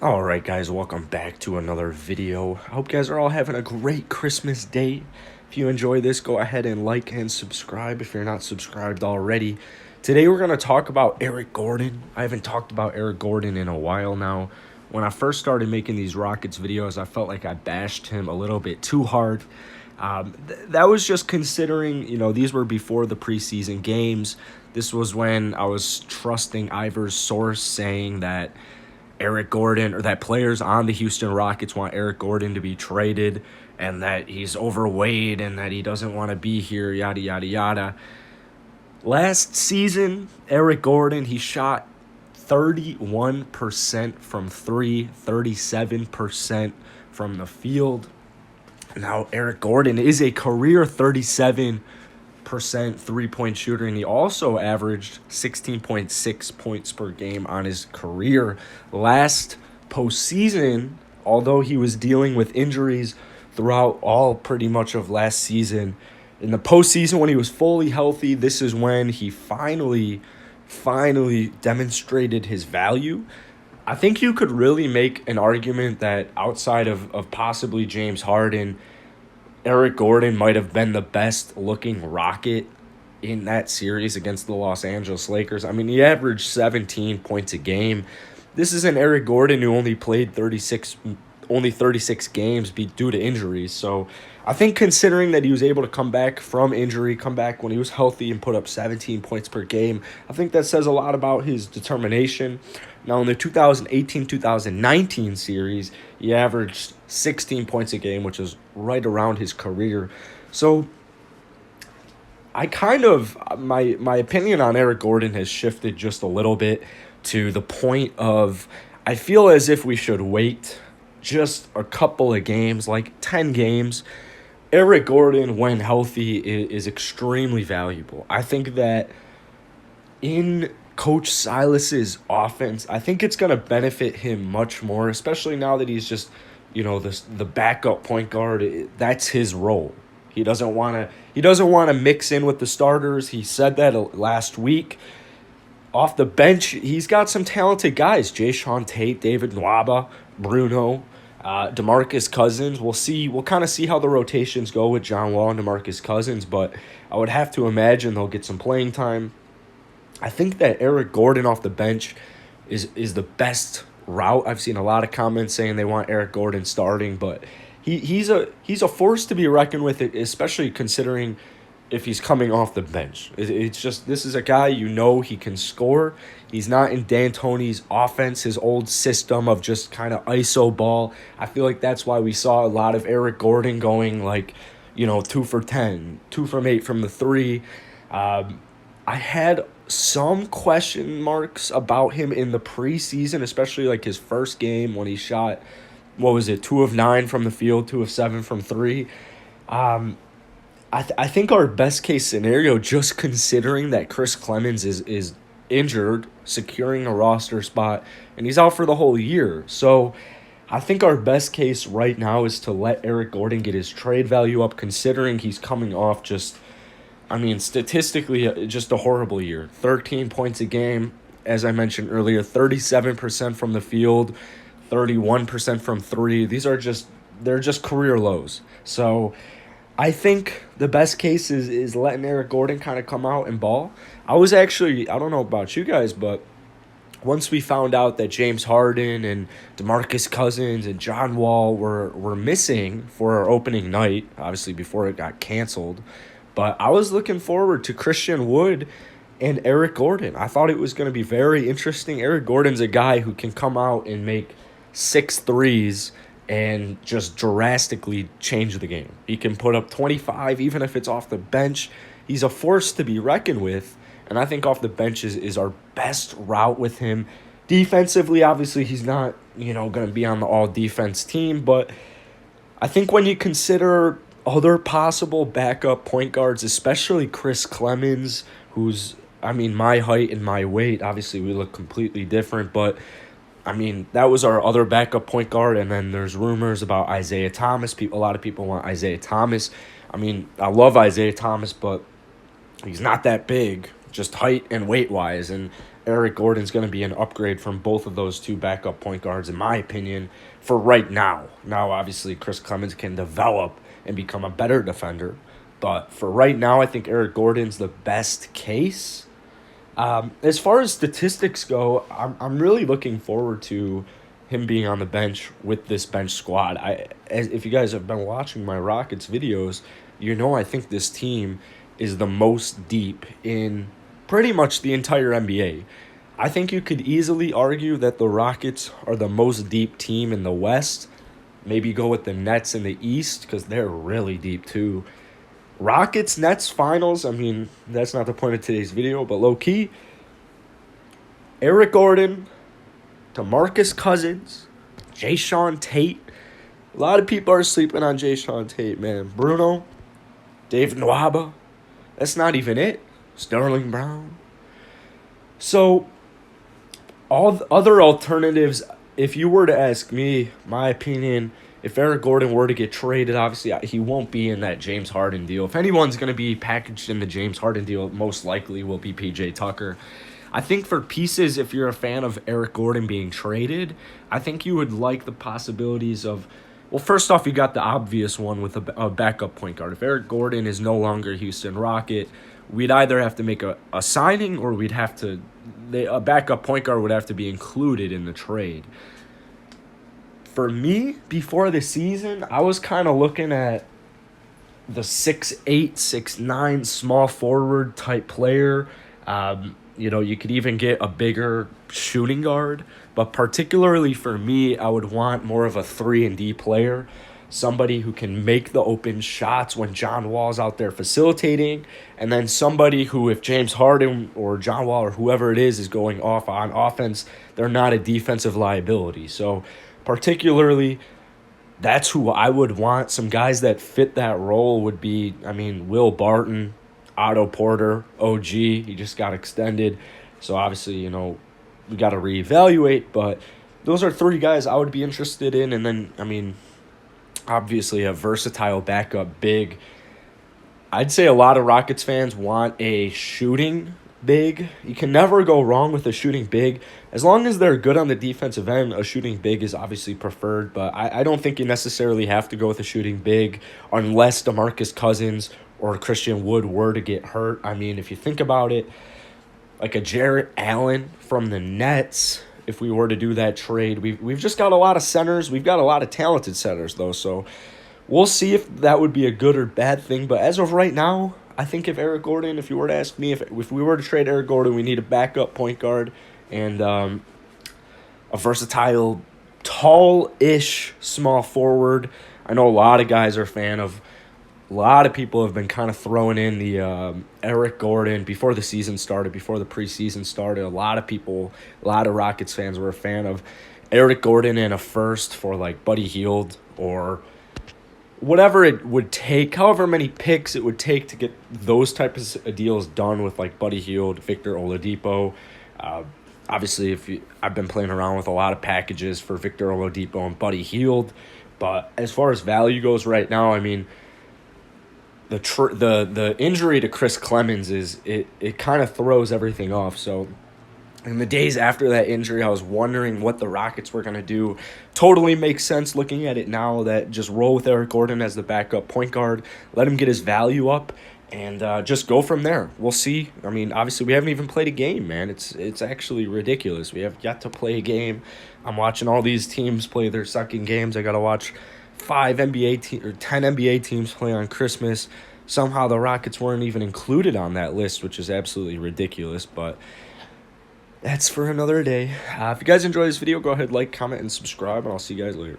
Alright guys, welcome back to another video. I hope you guys are all having a great Christmas day. If you enjoy this, go ahead and like and subscribe if you're not subscribed already. Today we're going to talk about Eric Gordon. I haven't talked about Eric Gordon in a while now. When I first started making these Rockets videos, I felt like I bashed him a little bit too hard. That was just considering, these were before the preseason games. This was when I was trusting Ivor's source saying that Eric Gordon, or that players on the Houston Rockets want Eric Gordon to be traded and that he's overweight and that he doesn't want to be here, yada, yada, yada. Last season, Eric Gordon, he shot 31% from three, 37% from the field. Now, Eric Gordon is a career 37% three-point shooter, and he also averaged 16.6 points per game on his career. Last postseason, although he was dealing with injuries throughout all pretty much of last season, in the postseason when he was fully healthy, this is when he finally demonstrated his value. I think you could really make an argument that outside of possibly James Harden, Eric Gordon might have been the best looking Rocket in that series against the Los Angeles Lakers. I mean, he averaged 17 points a game. This is an Eric Gordon who only played 36 games due to injuries. So I think considering that he was able to come back from injury, come back when he was healthy and put up 17 points per game, I think that says a lot about his determination. Now, in the 2018-2019 series, he averaged 16 points a game, which is right around his career. So I my opinion on Eric Gordon has shifted just a little bit to the point of I feel as if we should wait just a couple of games, like 10 games. Eric Gordon, when healthy, is extremely valuable. I think that in Coach Silas's offense, I think it's going to benefit him much more, especially now that he's just, the backup point guard. That's his role. He doesn't want to mix in with the starters. He said that last week. Off the bench, he's got some talented guys: Jayshawn Tate, David Nwaba, Bruno, DeMarcus Cousins. We'll kind of see how the rotations go with John Wall and DeMarcus Cousins, but I would have to imagine they'll get some playing time. I think that Eric Gordon off the bench is the best route. I've seen a lot of comments saying they want Eric Gordon starting, but he's a force to be reckoned with, especially considering if he's coming off the bench. It's just, this is a guy he can score. He's not in D'Antoni's offense, his old system of just kind of ISO ball. I feel like that's why we saw a lot of Eric Gordon going 2 for 10, 2 from 8 from the three. I had some question marks about him in the preseason, especially like his first game when he shot, 2 of 9 from the field, 2 of 7 from three. I think our best case scenario, just considering that Chris Clemens is injured, securing a roster spot, and he's out for the whole year. So I think our best case right now is to let Eric Gordon get his trade value up, considering he's coming off statistically, just a horrible year. 13 points a game, as I mentioned earlier, 37% from the field, 31% from three. They're just career lows. So I think the best case is letting Eric Gordon kind of come out and ball. I don't know about you guys, but once we found out that James Harden and DeMarcus Cousins and John Wall were missing for our opening night, obviously before it got canceled, but I was looking forward to Christian Wood and Eric Gordon. I thought it was going to be very interesting. Eric Gordon's a guy who can come out and make 6 threes and just drastically change the game. He can put up 25 even if it's off the bench. He's a force to be reckoned with, and I think off the bench is our best route with him. Defensively, obviously, he's not, going to be on the all-defense team, but I think when you consider other possible backup point guards, especially Chris Clemens, who's, my height and my weight, obviously we look completely different, but that was our other backup point guard, and then there's rumors about Isaiah Thomas. A lot of people want Isaiah Thomas. I love Isaiah Thomas, but he's not that big. just height and weight wise. And Eric Gordon's going to be an upgrade from both of those two backup point guards, in my opinion, for right now. Now, obviously, Chris Clemens can develop and become a better defender. But for right now, I think Eric Gordon's the best case. As far as statistics go, I'm really looking forward to him being on the bench with this bench squad. If you guys have been watching my Rockets videos, you know I think this team is the most deep in pretty much the entire NBA. I think you could easily argue that the Rockets are the most deep team in the West. Maybe go with the Nets in the East because they're really deep too. Rockets Nets finals, I mean, that's not the point of today's video, but low key, Eric Gordon, DeMarcus Cousins, Jae'Sean Tate. A lot of people are sleeping on Jae'Sean Tate, man. Bruno, David Nwaba. That's not even it. Sterling Brown. So, all the other alternatives, if you were to ask me, my opinion, if Eric Gordon were to get traded, obviously he won't be in that James Harden deal. If anyone's going to be packaged in the James Harden deal, most likely will be PJ Tucker. I think for pieces, if you're a fan of Eric Gordon being traded, I think you would like the possibilities of, well, first off, you got the obvious one with a backup point guard. If Eric Gordon is no longer Houston Rocket, we'd either have to make a signing or we'd have to, a backup point guard would have to be included in the trade. For me, before the season, I was kind of looking at the 6'8", 6'9", small forward type player. You could even get a bigger shooting guard. But particularly for me, I would want more of a 3-and-D player. Somebody who can make the open shots when John Wall's out there facilitating. And then somebody who, if James Harden or John Wall or whoever it is going off on offense, they're not a defensive liability. So particularly, that's who I would want. Some guys that fit that role would be, Will Barton, Otto Porter, OG. He just got extended. So obviously, we got to reevaluate. But those are three guys I would be interested in. And then, obviously a versatile backup big. I'd say a lot of Rockets fans want a shooting big. You can never go wrong with a shooting big. As long as they're good on the defensive end, a shooting big is obviously preferred. But I don't think you necessarily have to go with a shooting big unless DeMarcus Cousins or Christian Wood were to get hurt. If you think about it, like a Jarrett Allen from the Nets, if we were to do that trade, we've just got a lot of centers. We've got a lot of talented centers, though. So we'll see if that would be a good or bad thing. But as of right now, I think if Eric Gordon, if you were to ask me, if we were to trade Eric Gordon, we need a backup point guard and a versatile, tall-ish small forward. I know a lot of guys are a fan of. A lot of people have been kind of throwing in the Eric Gordon before the season started, before the preseason started. A lot of Rockets fans were a fan of Eric Gordon and a first for like Buddy Hield or whatever it would take, however many picks it would take to get those types of deals done with like Buddy Hield, Victor Oladipo. Obviously, I've been playing around with a lot of packages for Victor Oladipo and Buddy Hield, but as far as value goes right now, the injury to Chris Clemens it kind of throws everything off. So in the days after that injury, I was wondering what the Rockets were going to do. Totally makes sense looking at it now that just roll with Eric Gordon as the backup point guard, let him get his value up, and just go from there. We'll see. Obviously, we haven't even played a game, man. It's actually ridiculous. We have yet to play a game. I'm watching all these teams play their second games. I got to watch 10 NBA teams play on Christmas. Somehow the Rockets weren't even included on that list, which is absolutely ridiculous, but that's for another day. If you guys enjoyed this video, go ahead, like, comment, and subscribe, and I'll see you guys later.